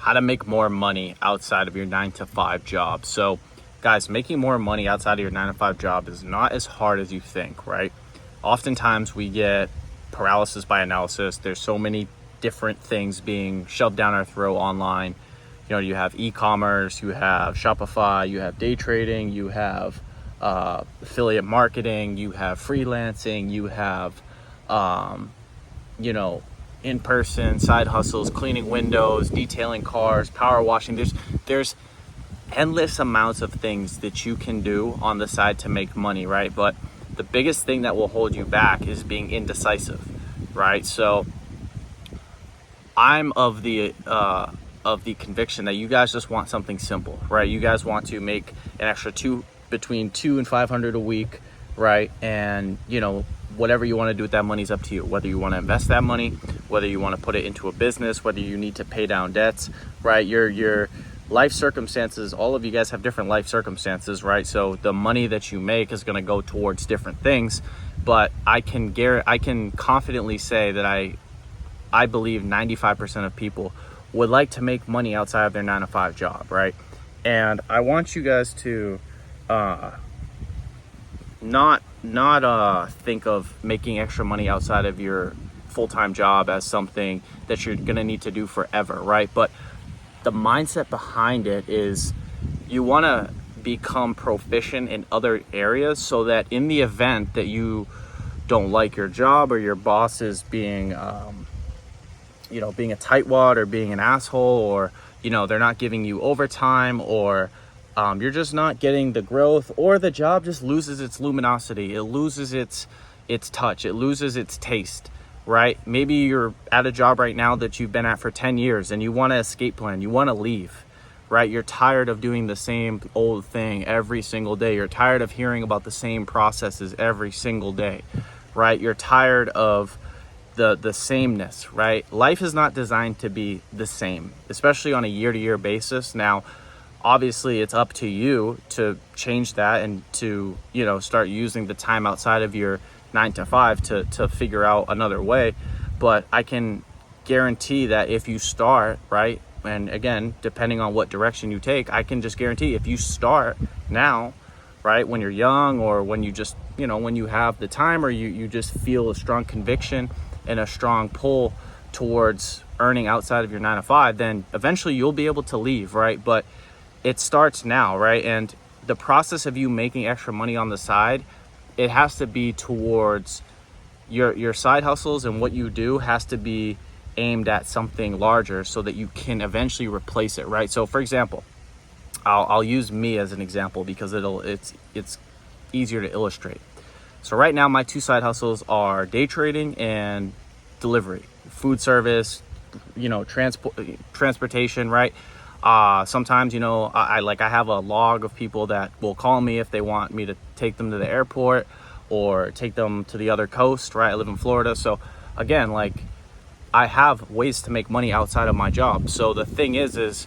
how to make more money outside of your 9 to 5 job. So guys, making more money outside of your 9 to 5 job is not as hard as you think, right? Oftentimes we get paralysis by analysis. There's so many different things being shoved down our throat online. You know, you have e-commerce, you have Shopify, you have day trading, you have affiliate marketing, you have freelancing, you have in-person side hustles, cleaning windows, detailing cars, power washing. There's endless amounts of things that you can do on the side to make money, right? But the biggest thing that will hold you back is being indecisive, right? So I'm of the conviction that you guys just want something simple, right? You guys want to make an extra between $200 and $500 a week, right? And whatever you want to do with that money is up to you. Whether you want to invest that money, whether you want to put it into a business, whether you need to pay down debts, right? Your life circumstances, all of you guys have different life circumstances, right? So the money that you make is going to go towards different things. But I can confidently say that I believe 95% of people would like to make money outside of their 9 to 5 job, right? And I want you guys to not think of making extra money outside of your full-time job as something that you're gonna need to do forever, right? But the mindset behind it is you want to become proficient in other areas so that in the event that you don't like your job or your boss is being being a tightwad or being an asshole, or they're not giving you overtime, or you're just not getting the growth, or the job just loses its luminosity, it loses its touch, it loses its taste, right? Maybe you're at a job right now that you've been at for 10 years and you want to escape plan, you want to leave, right? You're tired of doing the same old thing every single day. You're tired of hearing about the same processes every single day, right? You're tired of the sameness, right? Life is not designed to be the same, especially on a year-to-year basis. Now, obviously it's up to you to change that and to, start using the time outside of your 9 to 5 to figure out another way. But I can guarantee that if you start, right, and again, depending on what direction you take, I can just guarantee if you start now, right, when you're young, or when you just, when you have the time, or you just feel a strong conviction and a strong pull towards earning outside of your 9 to 5, then eventually you'll be able to leave, right? But it starts now, right? And the process of you making extra money on the side, it has to be towards your side hustles, and what you do has to be aimed at something larger so that you can eventually replace it, right? So for example, I'll use me as an example because it's easier to illustrate. So right now my 2 side hustles are day trading and delivery, food service, transportation, right? Sometimes, I have a log of people that will call me if they want me to take them to the airport or take them to the other coast, right? I live in Florida. So again, I have ways to make money outside of my job. So the thing is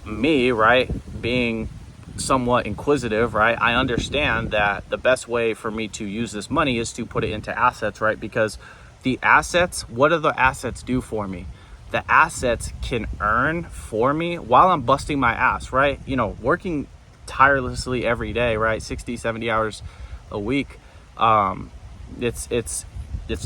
me, right, being somewhat inquisitive, right? I understand that the best way for me to use this money is to put it into assets, right? Because the assets, what do the assets do for me? The assets can earn for me while I'm busting my ass, right? Working tirelessly every day, right? 60, 70 hours a week. It's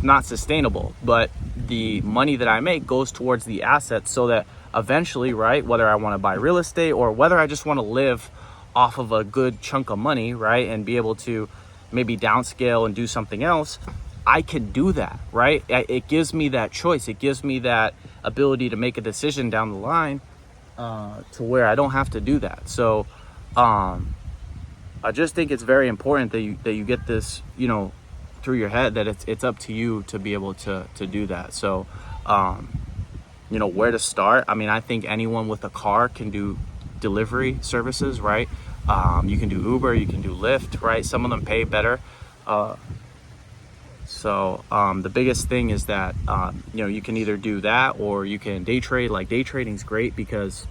not sustainable, but the money that I make goes towards the assets so that eventually, right, whether I want to buy real estate or whether I just want to live off of a good chunk of money, right, and be able to maybe downscale and do something else, I can do that, right? It gives me that choice. It gives me that ability to make a decision down the line to where I don't have to do that. So I just think it's very important that you get this, through your head, that it's up to you to be able to do that. So, where to start? I mean, I think anyone with a car can do delivery services, right? You can do Uber, you can do Lyft, right? Some of them pay better. So the biggest thing is that, you can either do that or you can day trade. Like day trading's great because,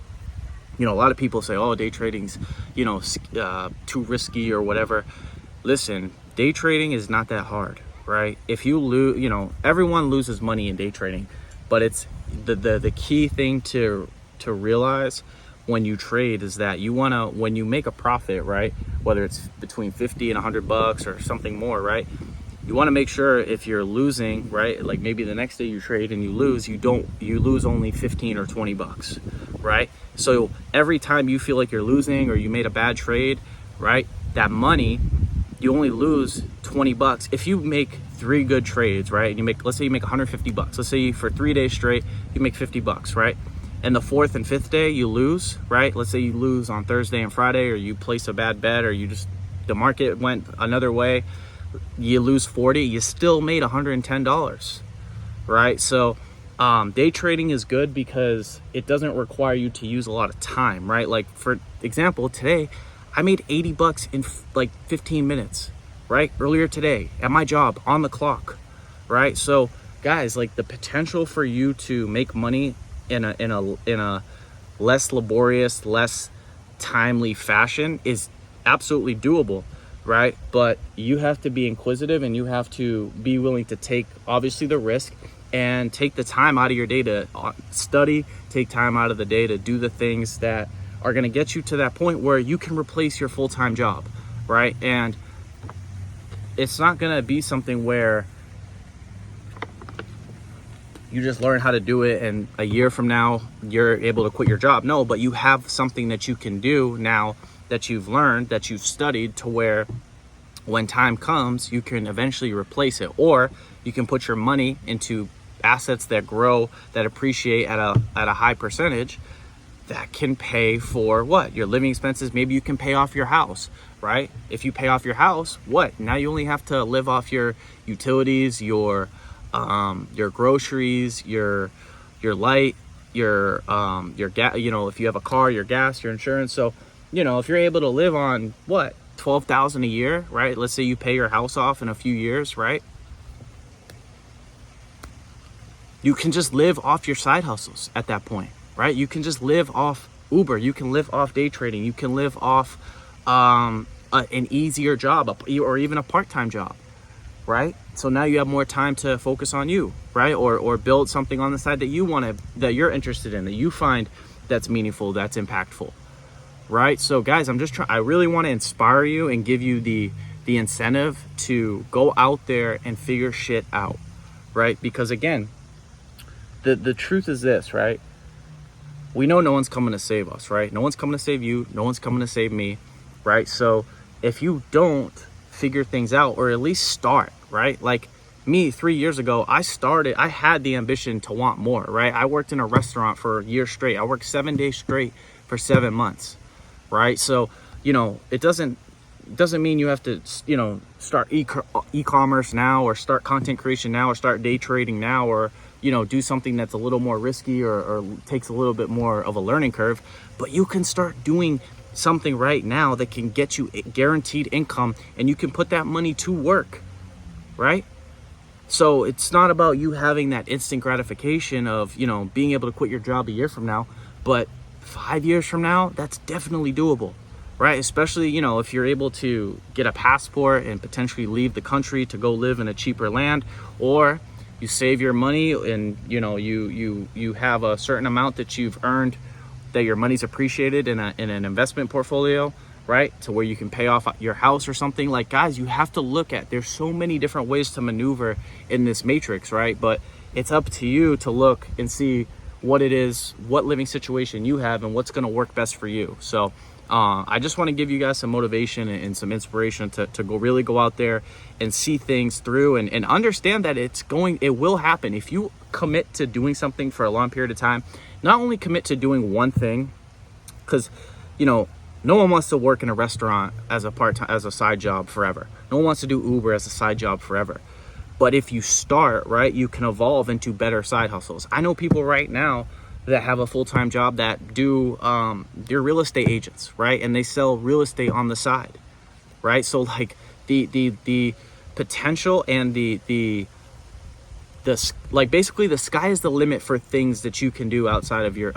a lot of people say, oh, day trading's, too risky or whatever. Listen, day trading is not that hard, right? If you lose, everyone loses money in day trading, but it's the key thing to to realize when you trade is that you want to, when you make a profit, right, whether it's between 50 and $100 or something more, right, you want to make sure if you're losing, right, like maybe the next day you trade and you lose, you lose only 15 or 20 bucks, right? So every time you feel like you're losing or you made a bad trade, right, that money, you only lose 20 bucks. If you make 3 good trades, right, and you make, let's say you make 150 bucks. Let's say for 3 days straight, you make 50 bucks, right? And the 4th and 5th day you lose, right? Let's say you lose on Thursday and Friday, or you place a bad bet, or the market went another way, you lose 40, you still made $110, right? So day trading is good because it doesn't require you to use a lot of time, right? Like for example, today I made 80 bucks in like 15 minutes, right? Earlier today at my job on the clock, right? So guys, like the potential for you to make money in a less laborious, less timely fashion is absolutely doable, right? But you have to be inquisitive and you have to be willing to take obviously the risk and take the time out of your day to study, take time out of the day to do the things that are going to get you to that point where you can replace your full-time job, right? And it's not going to be something where you just learn how to do it and a year from now you're able to quit your job. No, but you have something that you can do now that you've learned, that you've studied, to where when time comes, you can eventually replace it, or you can put your money into assets that grow, that appreciate at a high percentage, that can pay for what? Your living expenses. Maybe you can pay off your house, right? If you pay off your house, what? Now you only have to live off your utilities, your groceries, your light, your gas, you know, if you have a car, your gas, your insurance. So, you know, if you're able to live on what, $12,000 a year, right? Let's say you pay your house off in a few years, right? You can just live off your side hustles at that point, right? You can just live off Uber. You can live off day trading. You can live off an easier job, or even a part-time job, right? So now you have more time to focus on you, right? Or build something on the side that that you're interested in, that you find that's meaningful, that's impactful, right? So guys, I really want to inspire you and give you the incentive to go out there and figure shit out, right? Because again, the truth is this, right? We know no one's coming to save us, right? No one's coming to save you. No one's coming to save me, right? So if you don't figure things out, or at least start, right? Like me 3 years ago, I had the ambition to want more, right? I worked in a restaurant for a year straight. I worked 7 days straight for 7 months, right? So, you know, it doesn't mean you have to, you know, start e-commerce now, or start content creation now, or start day trading now, or, you know, do something that's a little more risky or takes a little bit more of a learning curve. But you can start doing something right now that can get you guaranteed income, and you can put that money to work, right? So it's not about you having that instant gratification of, you know, being able to quit your job a year from now, but 5 years from now, that's definitely doable, right? Especially, you know, if you're able to get a passport and potentially leave the country to go live in a cheaper land, or you save your money and, you know, you have a certain amount that you've earned, that your money's appreciated in an investment portfolio, right? To where you can pay off your house or something. Like, guys, you have to look at, there's so many different ways to maneuver in this matrix, right? But it's up to you to look and see what it is, what living situation you have, and what's going to work best for you. So I just want to give you guys some motivation and some inspiration to really go out there and see things through, and understand that it will happen. If you commit to doing something for a long period of time, not only commit to doing one thing, because, you know, no one wants to work in a restaurant as a side job forever. No one wants to do Uber as a side job forever. But if you start, right, you can evolve into better side hustles. I know people right now that have a full-time job that they're real estate agents, right? And they sell real estate on the side, right? So like the potential and like basically the sky is the limit for things that you can do outside of your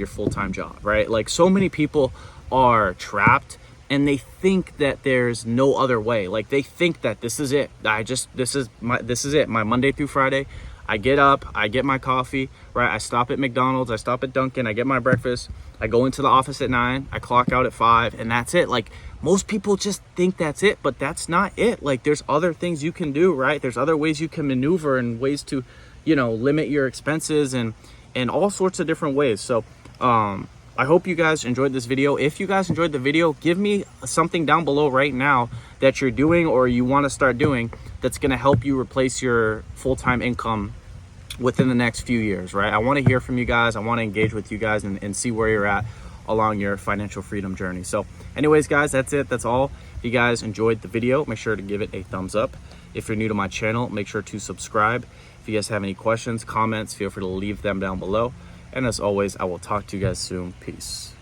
full-time job, right? Like, so many people are trapped and they think that there's no other way. Like, they think that this is it. This is it. My Monday through Friday, I get up, I get my coffee, right? I stop at McDonald's, I stop at Dunkin', I get my breakfast, I go into the office at 9, I clock out at 5, and that's it. Like, most people just think that's it, but that's not it. Like, there's other things you can do, right? There's other ways you can maneuver and ways to, you know, limit your expenses and all sorts of different ways. So I hope you guys enjoyed this video. If you guys enjoyed the video, give me something down below right now that you're doing or you want to start doing that's going to help you replace your full-time income within the next few years, right? I want to hear from you guys. I want to engage with you guys and see where you're at along your financial freedom journey. So anyways, guys, that's it. That's all. If you guys enjoyed the video, make sure to give it a thumbs up. If you're new to my channel, make sure to subscribe. If you guys have any questions, comments, feel free to leave them down below. And as always, I will talk to you guys soon. Peace.